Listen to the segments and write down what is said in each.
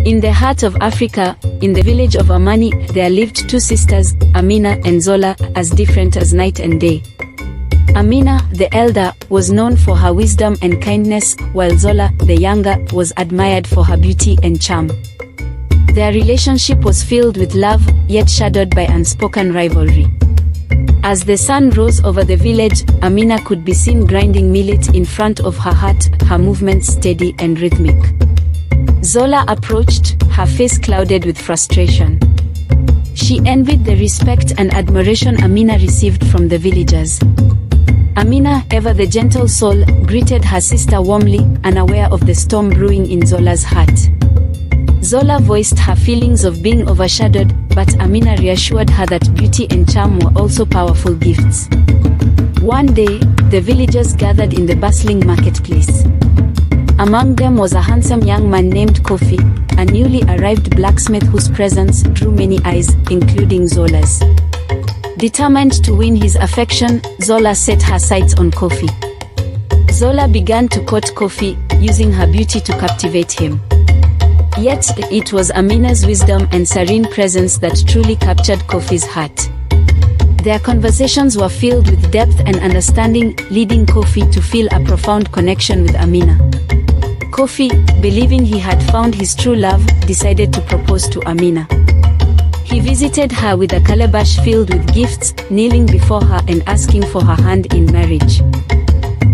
In the heart of Africa, in the village of Amani, there lived two sisters, Amina and Zola, as different as night and day. Amina, the elder, was known for her wisdom and kindness, while Zola, the younger, was admired for her beauty and charm. Their relationship was filled with love, yet shadowed by unspoken rivalry. As the sun rose over the village, Amina could be seen grinding millet in front of her hut, her movements steady and rhythmic. Zola approached, her face clouded with frustration. She envied the respect and admiration Amina received from the villagers. Amina, ever the gentle soul, greeted her sister warmly, unaware of the storm brewing in Zola's heart. Zola voiced her feelings of being overshadowed, but Amina reassured her that beauty and charm were also powerful gifts. One day, the villagers gathered in the bustling marketplace. Among them was a handsome young man named Kofi, a newly arrived blacksmith whose presence drew many eyes, including Zola's. Determined to win his affection, Zola set her sights on Kofi. Zola began to court Kofi, using her beauty to captivate him. Yet, it was Amina's wisdom and serene presence that truly captured Kofi's heart. Their conversations were filled with depth and understanding, leading Kofi to feel a profound connection with Amina. Kofi, believing he had found his true love, decided to propose to Amina. He visited her with a calabash filled with gifts, kneeling before her and asking for her hand in marriage.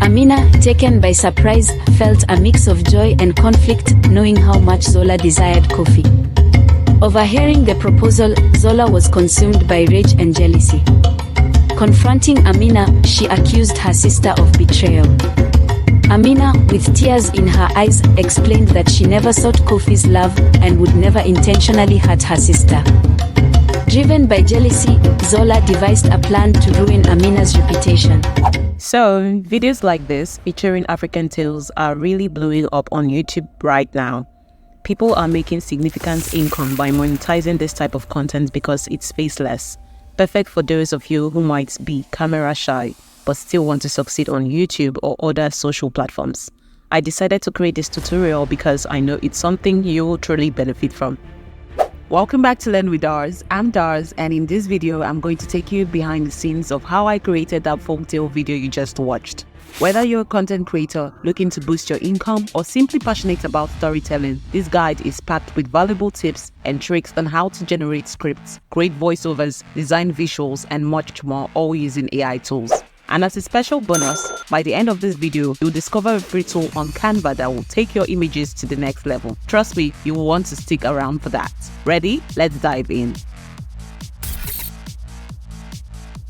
Amina, taken by surprise, felt a mix of joy and conflict, knowing how much Zola desired Kofi. Overhearing the proposal, Zola was consumed by rage and jealousy. Confronting Amina, she accused her sister of betrayal. Amina, with tears in her eyes, explained that she never sought Kofi's love and would never intentionally hurt her sister. Driven by jealousy, Zola devised a plan to ruin Amina's reputation. So, videos like this featuring African tales are really blowing up on YouTube right now. People are making significant income by monetizing this type of content because it's faceless. Perfect for those of you who might be camera shy but still want to succeed on YouTube or other social platforms. I decided to create this tutorial because I know it's something you will truly benefit from. Welcome back to Learn with Dars. I'm Dars, and in this video I'm going to take you behind the scenes of how I created that folktale video you just watched. Whether you're a content creator looking to boost your income or simply passionate about storytelling, this guide is packed with valuable tips and tricks on how to generate scripts, create voiceovers, design visuals, and much more, all using AI tools. And as a special bonus, by the end of this video, you'll discover a free tool on Canva that will take your images to the next level. Trust me, you will want to stick around for that. Ready? Let's dive in.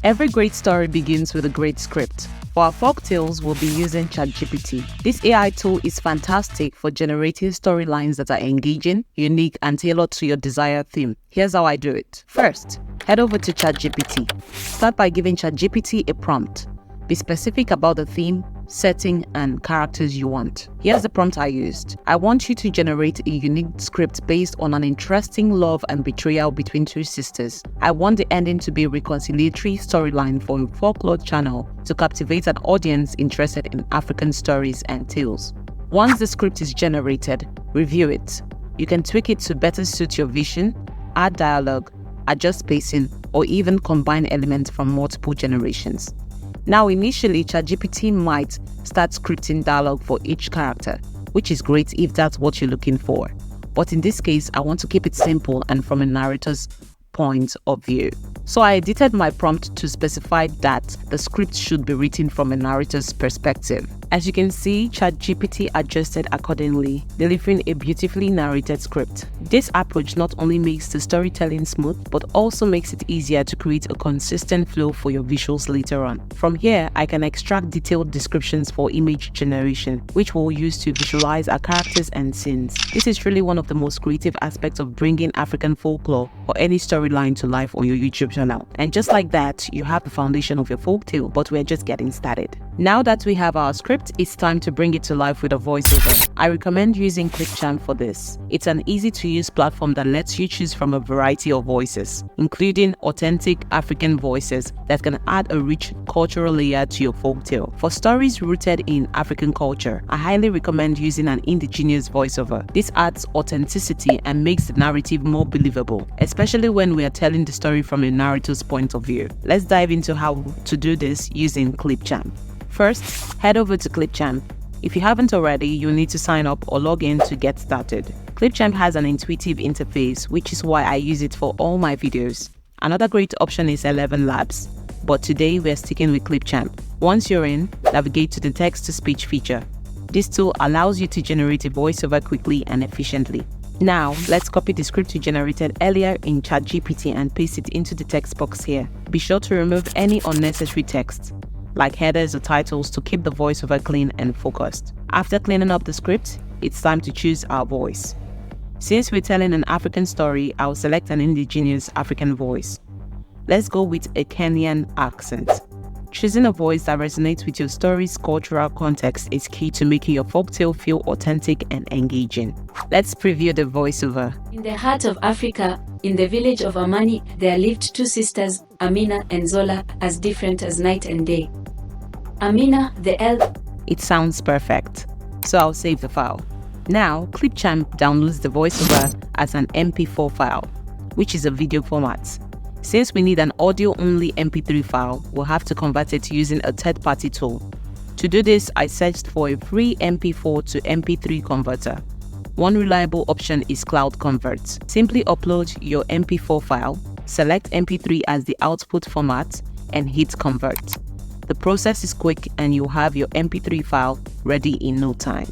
Every great story begins with a great script. For our folktales, we'll be using ChatGPT. This AI tool is fantastic for generating storylines that are engaging, unique, and tailored to your desired theme. Here's how I do it. First, head over to ChatGPT. Start by giving ChatGPT a prompt. Be specific about the theme, setting, and characters you want. Here's the prompt I used. I want you to generate a unique script based on an interesting love and betrayal between two sisters. I want the ending to be a reconciliatory storyline for a folklore channel to captivate an audience interested in African stories and tales. Once the script is generated, review it. You can tweak it to better suit your vision, add dialogue, adjust pacing, or even combine elements from multiple generations. Now, initially, ChatGPT might start scripting dialogue for each character, which is great if that's what you're looking for. But in this case, I want to keep it simple and from a narrator's point of view. So I edited my prompt to specify that the script should be written from a narrator's perspective. As you can see, ChatGPT adjusted accordingly, delivering a beautifully narrated script. This approach not only makes the storytelling smooth, but also makes it easier to create a consistent flow for your visuals later on. From here, I can extract detailed descriptions for image generation, which we'll use to visualize our characters and scenes. This is really one of the most creative aspects of bringing African folklore or any storyline to life on your YouTube channel. And just like that, you have the foundation of your folktale, but we're just getting started. Now that we have our script script, it's time to bring it to life with a voiceover. I recommend using Clipchamp for this. It's an easy-to-use platform that lets you choose from a variety of voices, including authentic African voices that can add a rich cultural layer to your folktale. For stories rooted in African culture, I highly recommend using an indigenous voiceover. This adds authenticity and makes the narrative more believable, especially when we are telling the story from a narrator's point of view. Let's dive into how to do this using Clipchamp. First, head over to Clipchamp. If you haven't already, you'll need to sign up or log in to get started. Clipchamp has an intuitive interface, which is why I use it for all my videos. Another great option is 11 Labs, but today we're sticking with Clipchamp. Once you're in, navigate to the text-to-speech feature. This tool allows you to generate a voiceover quickly and efficiently. Now, let's copy the script you generated earlier in ChatGPT and paste it into the text box here. Be sure to remove any unnecessary text, like headers or titles, to keep the voiceover clean and focused. After cleaning up the script, it's time to choose our voice. Since we're telling an African story, I'll select an indigenous African voice. Let's go with a Kenyan accent. Choosing a voice that resonates with your story's cultural context is key to making your folktale feel authentic and engaging. Let's preview the voiceover. In the heart of Africa, in the village of Amani, there lived two sisters, Amina and Zola, as different as night and day. Amina, the elder. It sounds perfect, so I'll save the file. Now, Clipchamp downloads the voiceover as an MP4 file, which is a video format. Since we need an audio-only MP3 file, we'll have to convert it using a third-party tool. To do this, I searched for a free MP4 to MP3 converter. One reliable option is Cloud Convert. Simply upload your MP4 file, select MP3 as the output format, and hit Convert. The process is quick and you'll have your MP3 file ready in no time.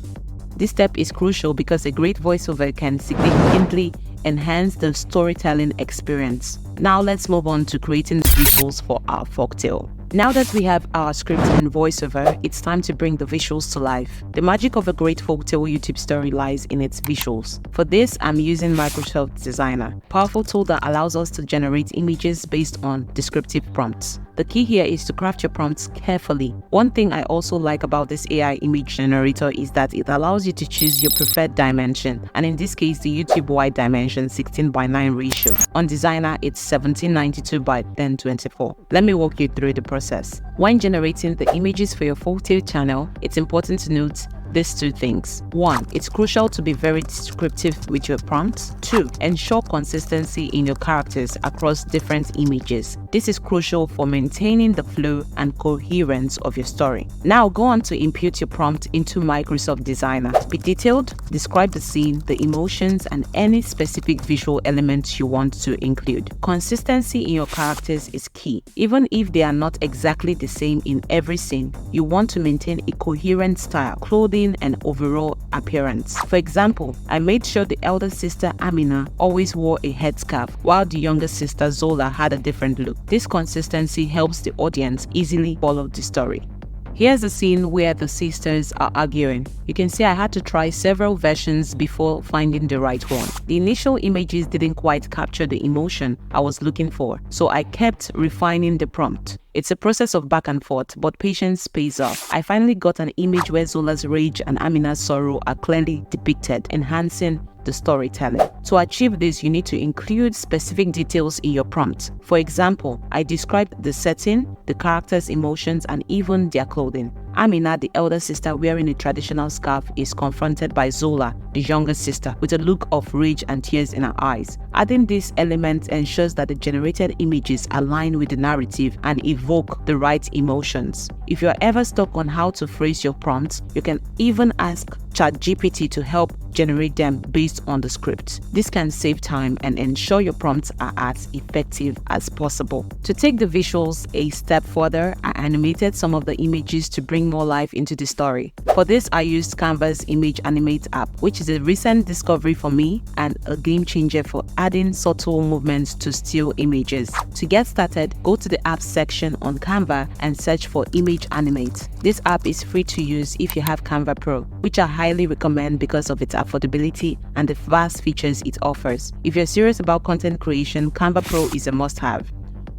This step is crucial because a great voiceover can significantly enhance the storytelling experience. Now let's move on to creating the visuals for our folktale. Now that we have our script and voiceover, it's time to bring the visuals to life. The magic of a great folktale YouTube story lies in its visuals. For this, I'm using Microsoft Designer, a powerful tool that allows us to generate images based on descriptive prompts. The key here is to craft your prompts carefully. One thing I also like about this AI image generator is that it allows you to choose your preferred dimension, and in this case, the YouTube wide dimension 16:9 ratio. On Designer, it's 1792:1024. Let me walk you through the process. When generating the images for your folktale channel, it's important to note these two things. 1. It's crucial to be very descriptive with your prompts. 2. Ensure consistency in your characters across different images. This is crucial for maintaining the flow and coherence of your story. Now go on to input your prompt into Microsoft Designer. Be detailed, describe the scene, the emotions, and any specific visual elements you want to include. Consistency in your characters is key. Even if they are not exactly the same in every scene, you want to maintain a coherent style, clothing, and overall appearance. For example, I made sure the elder sister Amina always wore a headscarf, while the younger sister Zola had a different look. This consistency helps the audience easily follow the story. Here's a scene where the sisters are arguing. You can see I had to try several versions before finding the right one. The initial images didn't quite capture the emotion I was looking for, so I kept refining the prompt. It's a process of back and forth, but patience pays off. I finally got an image where Zola's rage and Amina's sorrow are clearly depicted, enhancing the storytelling. To achieve this, you need to include specific details in your prompt. For example, I described the setting, the characters' emotions, and even their clothing. Amina, the elder sister wearing a traditional scarf, is confronted by Zola, the younger sister, with a look of rage and tears in her eyes. Adding this element ensures that the generated images align with the narrative and evoke the right emotions. If you are ever stuck on how to phrase your prompts, you can even ask ChatGPT to help generate them based on the script. This can save time and ensure your prompts are as effective as possible. To take the visuals a step further, I animated some of the images to bring more life into the story. For this, I used Canva's Image Animate app, which is a recent discovery for me and a game changer for adding subtle movements to still images. To get started, go to the apps section on Canva and search for Image Animate. This app is free to use if you have Canva Pro, which I highly recommend because of its affordability and the vast features it offers. If you're serious about content creation, Canva Pro is a must-have.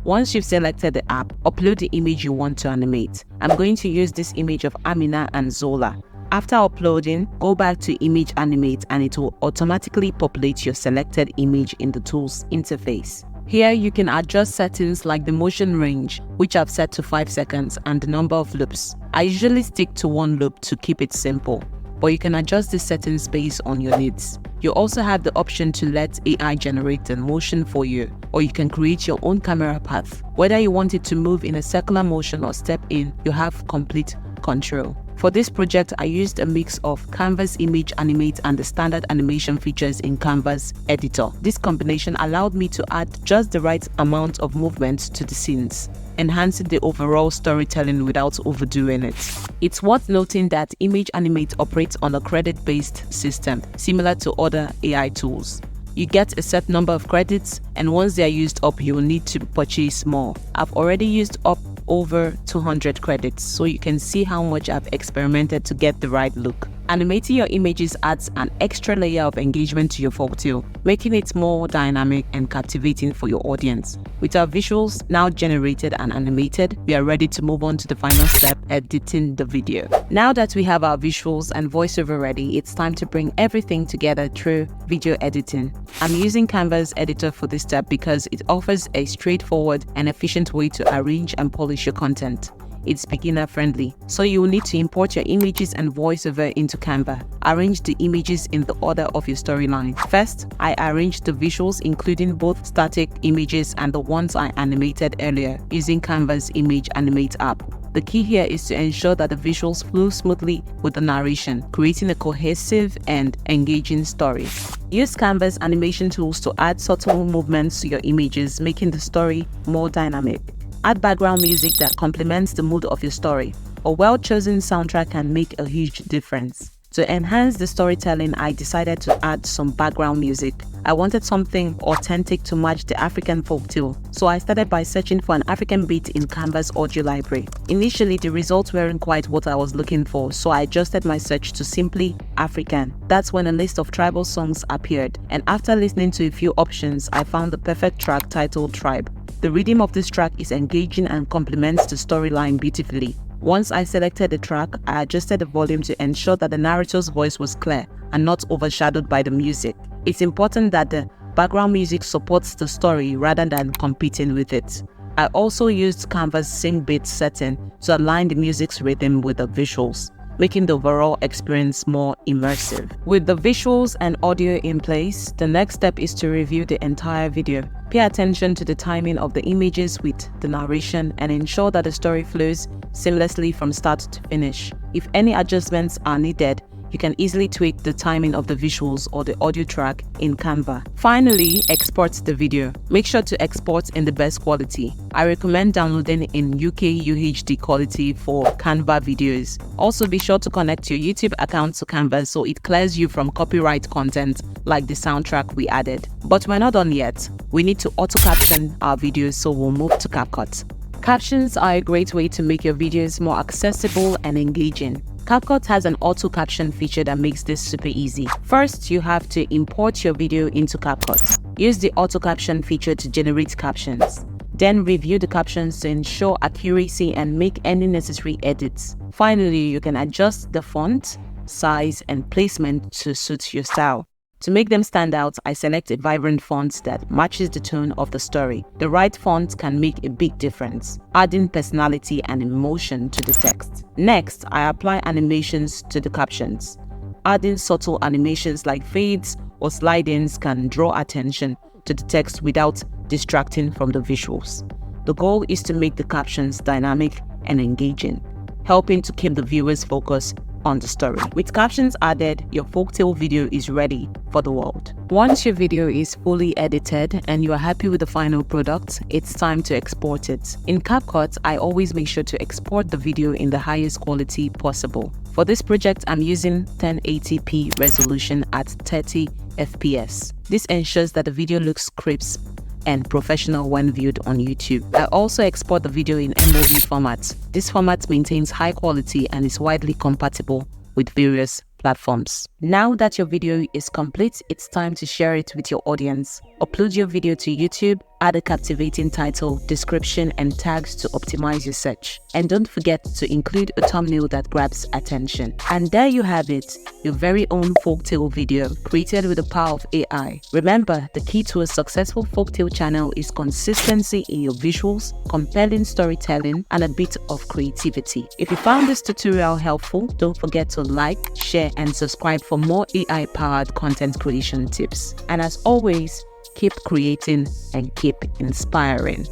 Once you've selected the app, upload the image you want to animate. I'm going to use this image of Amina and Zola. After uploading, go back to Image Animate and it will automatically populate your selected image in the tool's interface. Here you can adjust settings like the motion range, which I've set to 5 seconds, and the number of loops. I usually stick to 1 loop to keep it simple, but you can adjust the settings based on your needs. You also have the option to let AI generate the motion for you, or you can create your own camera path. Whether you want it to move in a circular motion or step in, you have complete control. For this project, I used a mix of Canva's Image Animate and the standard animation features in Canva's editor. This combination allowed me to add just the right amount of movement to the scenes, enhancing the overall storytelling without overdoing it. It's worth noting that Image Animate operates on a credit-based system, similar to other AI tools. You get a set number of credits, and once they are used up, you will need to purchase more. I've already used up over 200 credits, so you can see how much I've experimented to get the right look. Animating your images adds an extra layer of engagement to your folktale, making it more dynamic and captivating for your audience. With our visuals now generated and animated, we are ready to move on to the final step, editing the video. Now that we have our visuals and voiceover ready, it's time to bring everything together through video editing. I'm using Canva's editor for this step because it offers a straightforward and efficient way to arrange and polish your content. It's beginner friendly, so you will need to import your images and voiceover into Canva. Arrange the images in the order of your storyline. First, I arranged the visuals, including both static images and the ones I animated earlier, using Canva's Image Animate app. The key here is to ensure that the visuals flow smoothly with the narration, creating a cohesive and engaging story. Use Canva's animation tools to add subtle movements to your images, making the story more dynamic. Add background music that complements the mood of your story. A well-chosen soundtrack can make a huge difference. To enhance the storytelling, I decided to add some background music. I wanted something authentic to match the African folktale, so I started by searching for an African beat in Canva's audio library. Initially, the results weren't quite what I was looking for, so I adjusted my search to simply African. That's when a list of tribal songs appeared, and after listening to a few options, I found the perfect track titled Tribe. The rhythm of this track is engaging and complements the storyline beautifully. Once I selected the track, I adjusted the volume to ensure that the narrator's voice was clear and not overshadowed by the music. It's important that the background music supports the story rather than competing with it. I also used Canva's sync beat setting to align the music's rhythm with the visuals, making the overall experience more immersive. With the visuals and audio in place, the next step is to review the entire video. Pay attention to the timing of the images with the narration and ensure that the story flows seamlessly from start to finish. If any adjustments are needed, you can easily tweak the timing of the visuals or the audio track in Canva. Finally, export the video. Make sure to export in the best quality. I recommend downloading in UK UHD quality for Canva videos. Also, be sure to connect your YouTube account to Canva so it clears you from copyright content like the soundtrack we added. But we're not done yet. We need to auto-caption our videos, so we'll move to Capcut. Captions are a great way to make your videos more accessible and engaging. Capcut has an auto-caption feature that makes this super easy. First, you have to import your video into Capcut. Use the auto-caption feature to generate captions. Then review the captions to ensure accuracy and make any necessary edits. Finally, you can adjust the font, size, and placement to suit your style. To make them stand out, I select a vibrant font that matches the tone of the story. The right font can make a big difference, adding personality and emotion to the text. Next, I apply animations to the captions. Adding subtle animations like fades or slide-ins can draw attention to the text without distracting from the visuals. The goal is to make the captions dynamic and engaging, helping to keep the viewers focused on the story. With captions added, your folktale video is ready for the world. Once your video is fully edited and you are happy with the final product, it's time to export it. In Capcut, I always make sure to export the video in the highest quality possible. For this project, I'm using 1080p resolution at 30 FPS. This ensures that the video looks crisp and professional when viewed on YouTube. I also export the video in MOV format. This format maintains high quality and is widely compatible with various platforms. Now that your video is complete, it's time to share it with your audience. Upload your video to YouTube, add a captivating title, description, and tags to optimize your search. And don't forget to include a thumbnail that grabs attention. And there you have it, your very own folktale video created with the power of AI. Remember, the key to a successful folktale channel is consistency in your visuals, compelling storytelling, and a bit of creativity. If you found this tutorial helpful, don't forget to like, share, and subscribe for more AI-powered content creation tips. And as always, keep creating and keep inspiring.